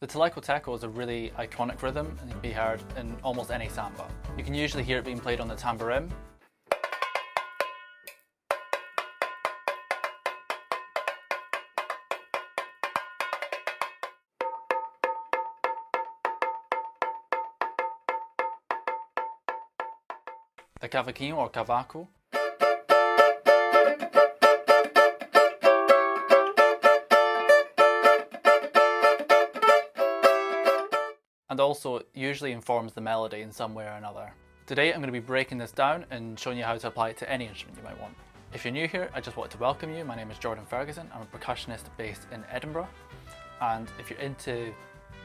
The Telecoteco is a really iconic rhythm and can be heard in almost any samba. You can usually hear it being played on the tamborim, the Cavaquinho or Cavaco, and also it usually informs the melody in some way or another. Today I'm going to be breaking this down and showing you how to apply it to any instrument you might want. If you're new here, I just want to welcome you. My name is Jordan Ferguson. I'm a percussionist based in Edinburgh, and if you're into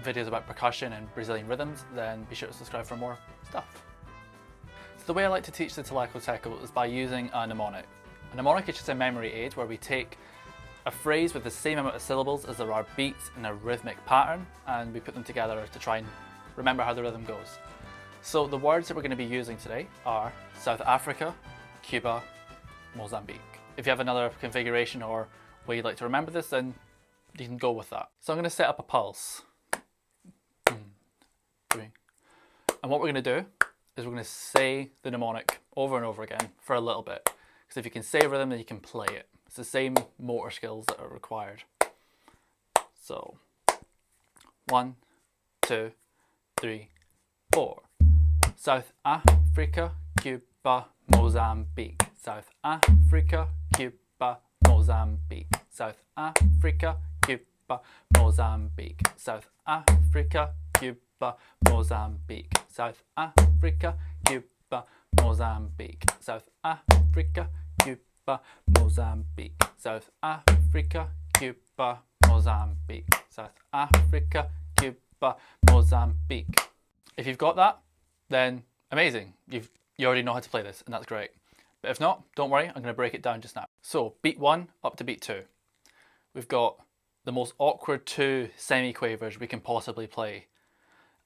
videos about percussion and Brazilian rhythms, then be sure to subscribe for more stuff. So the way I like to teach the Telecoteco is by using a mnemonic. A mnemonic is just a memory aid where we take a phrase with the same amount of syllables as there are beats in a rhythmic pattern, and we put them together to try and remember how the rhythm goes. So the words that we're going to be using today are South Africa, Cuba, Mozambique. If you have another configuration or way you'd like to remember this, then you can go with that. So I'm going to set up a pulse. 1, 2. And what we're going to do is we're going to say the mnemonic over and over again for a little bit. Because if you can say a rhythm, then you can play it. It's the same motor skills that are required. So 1, 2, 3, 4. South Africa, Cuba, Mozambique. South Africa, Cuba, Mozambique. South Africa, Cuba, Mozambique. South Africa, Cuba, Mozambique. South Africa, Cuba, Mozambique. South Africa, Cuba, Mozambique. South Africa, Cuba, Mozambique. South Africa, Cuba, Mozambique. If you've got that, then amazing. You already know how to play this, and that's great. But if not, don't worry, I'm going to break it down just now. So beat 1 up to beat 2. We've got the most awkward 2 semi-quavers we can possibly play,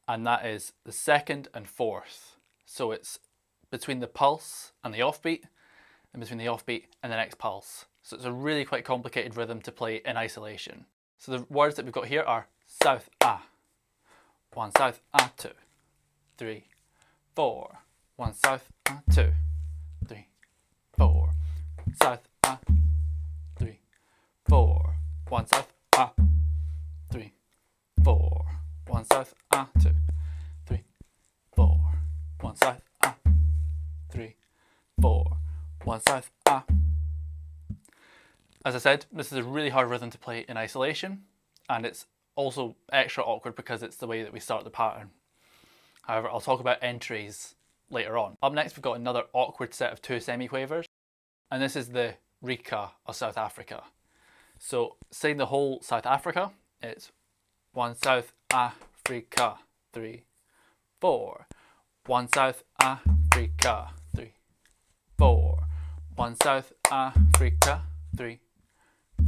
and that is the 2nd and 4th. So it's between the pulse and the offbeat, and between the offbeat and the next pulse. So it's a really quite complicated rhythm to play in isolation. So the words that we've got here are South A, 1 South A 2, 3, 4, 1 South A 2, 3, 4, South A, 3, 4, 1 South A, 3, 4, 1 South A 2, 3, 4, 1 South A, 3, 4, 1 South A. As I said, this is a really hard rhythm to play in isolation, and it's also extra awkward because it's the way that we start the pattern. However, I'll talk about entries later on. Up next, we've got another awkward set of 2 semi-quavers, and this is the Rika of South Africa. So saying the whole South Africa, it's 1 South Africa, 3, 4, 1 South Africa, 3, 4, 1 South Africa, 3,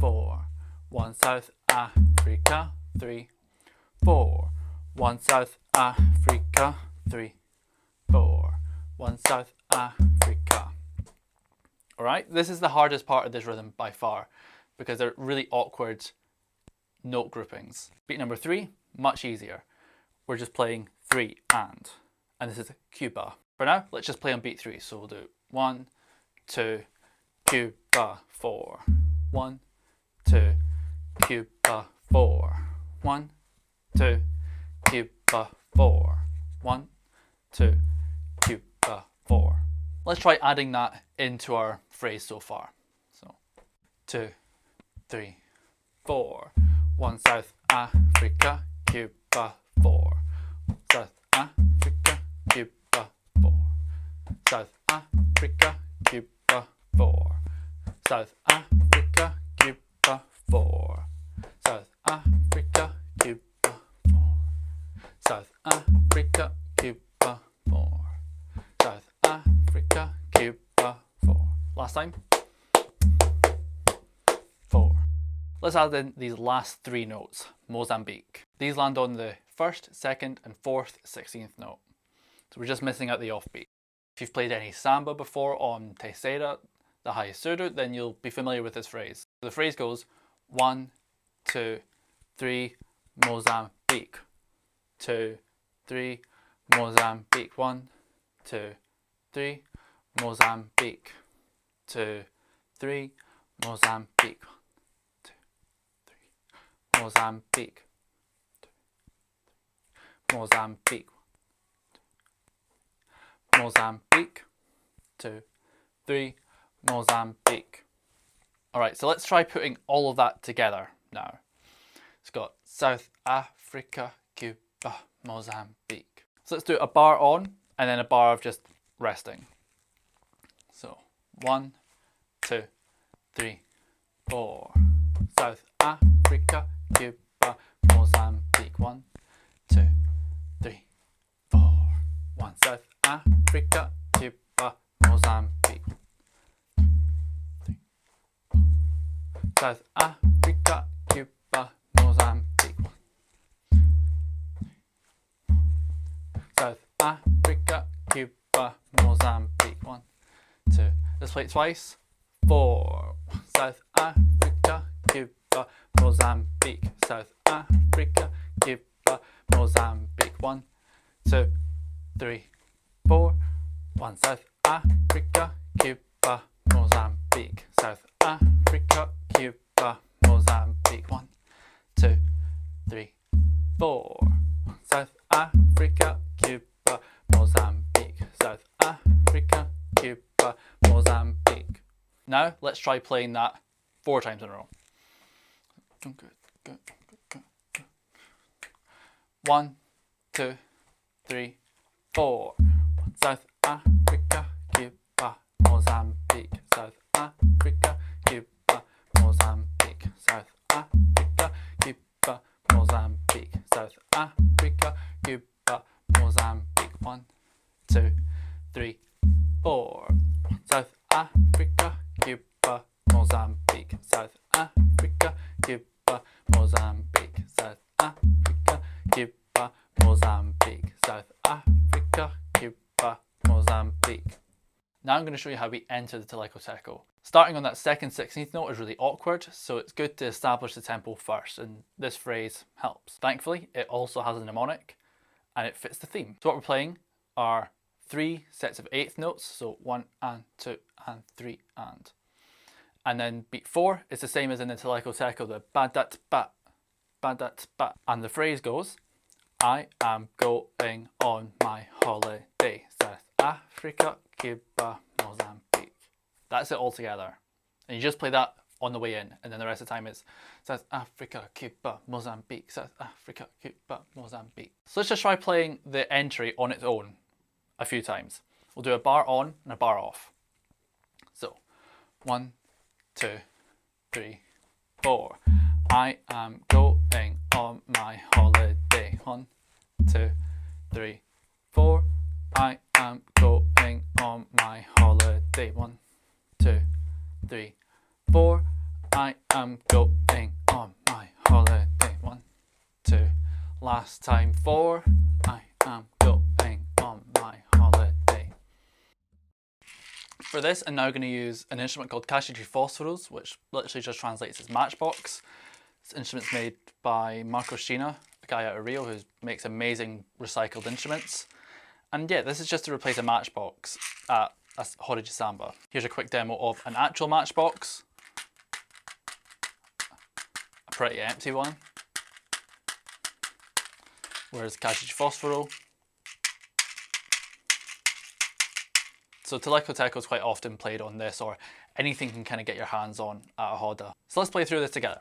4, 1 South Africa, 3, 4, 1 South Africa, 3, 4, 1 South Africa. Alright, this is the hardest part of this rhythm by far, because they're really awkward note groupings. Beat number 3, much easier. We're just playing 3 and this is Cuba. For now, let's just play on beat 3. So we'll do 1, 2, Cuba, 4, 1, 2, Cuba, 4, 1, 2, Cuba, 4, 1, 2, Cuba, 4. Let's try adding that into our phrase so far. So 2, 3, 4, 1 South Africa, Cuba, 4, South Africa, Cuba, 4, South Africa, Cuba, 4, South Africa, Cuba, 4, South Africa, Cuba, 4, South Africa, Cuba, 4, South Africa, Cuba, 4. Last time. 4. Let's add in these last 3 notes. Mozambique. These land on the 1st, 2nd and 4th 16th note. So we're just missing out the offbeat. If you've played any samba before on terceira, the highest surdo, then you'll be familiar with this phrase. The phrase goes 1, 2, 3, Mozambique. Mozambique. 2, 3, Mozambique. 1, 2, 3, Mozambique. 2, 3, Mozambique. 2, 3, Mozambique. Mozambique. Mozambique. 2, 3, Mozambique. Alright, so let's try putting all of that together now. It's got South Africa, Cuba, Mozambique. So let's do a bar on and then a bar of just resting. So 1, 2, 3, 4. South Africa, Cuba, Mozambique. 1, 2, 3, 4. 1. South Africa, Cuba, Mozambique. 3, 4. South Africa, Cuba, Mozambique. 1, 3, 4. South Africa, Cuba, Mozambique. 1, 2. Let's play it twice. 4. South Africa, Cuba, Mozambique. South Africa, Cuba, Mozambique. 1, 2, 3, 4. 1. South Africa, Cuba, Mozambique. South Africa, Cuba, Mozambique. 1, 2, 3, 4. South Africa, Cuba, Mozambique. South Africa, Cuba, Mozambique. Now let's try playing that 4 times in a row. 1, 2, 3, 4. South Africa, Cuba, Mozambique. South Africa, Cuba, Mozambique. South Africa, Cuba, Mozambique. South Africa, Cuba, Mozambique. 1, 2, 3, 4. South Africa, Cuba, Mozambique. South Africa, Cuba, Mozambique. South Africa, Cuba, Mozambique. South Africa, Cuba, Mozambique. Now I'm going to show you how we enter the Telecoteco. Starting on that second 16th note is really awkward, so it's good to establish the tempo first, and this phrase helps. Thankfully, it also has a mnemonic, and it fits the theme. So what we're playing are 3 sets of 8th notes, so 1 and 2 and 3 and. And then beat 4 is the same as in the Telecoteco, the ba-dat-ba, ba-dat-ba. And the phrase goes, I am going on my holiday. South Africa, Cuba, Mozambique. That's it all together. And you just play that on the way in, and then the rest of the time it's South Africa, Cuba, Mozambique, South Africa, Cuba, Mozambique. So let's just try playing the entry on its own a few times. We'll do a bar on and a bar off. So 1, 2, 3, 4. I am going on my holiday. 1, 2, 3, 4. I am going on my holiday. 1, 2, 3, 4. I am going on my holiday. 1, 2. Last time 4. I am going on my holiday. For this, I'm now going to use an instrument called Caixa de Fostforos, which literally just translates as matchbox. This instrument's made by Marco Shina, a guy out of Rio who makes amazing recycled instruments. And yeah, this is just to replace a matchbox at a Horrid Samba. Here's a quick demo of an actual matchbox. A pretty empty one. Whereas Caixa de Fosforo. So Telecoteco is quite often played on this, or anything you can kind of get your hands on at a Hoda. So let's play through this together.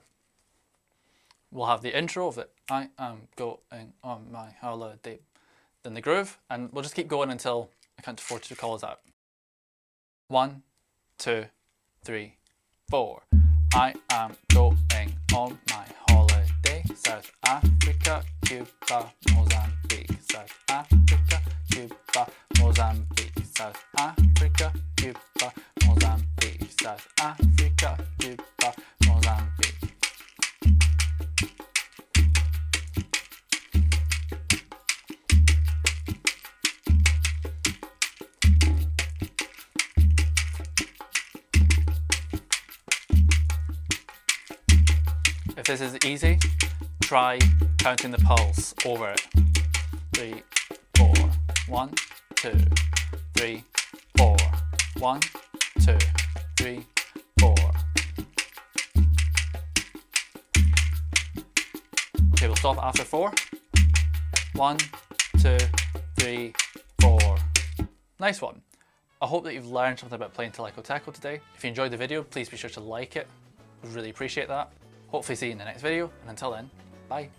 We'll have the intro of it. I am going on my holiday. Then the groove, and we'll just keep going until I count to 4 to call us out. 1, 2, 3, 4. I am going on my holiday. South Africa, Cuba, Mozambique. South Africa, Cuba, Mozambique. South Africa, Cuba, Mozambique. South Africa, Cuba, Mozambique. If this is easy, try counting the pulse over it. 3, 4. 1, 2, 3, 4. 1, 2, 3, 4. Okay, we'll stop after 4. 1, 2, 3, 4. Nice one. I hope that you've learned something about playing Telecoteco today. If you enjoyed the video, please be sure to like it. We'd really appreciate that. Hopefully see you in the next video, and until then, bye.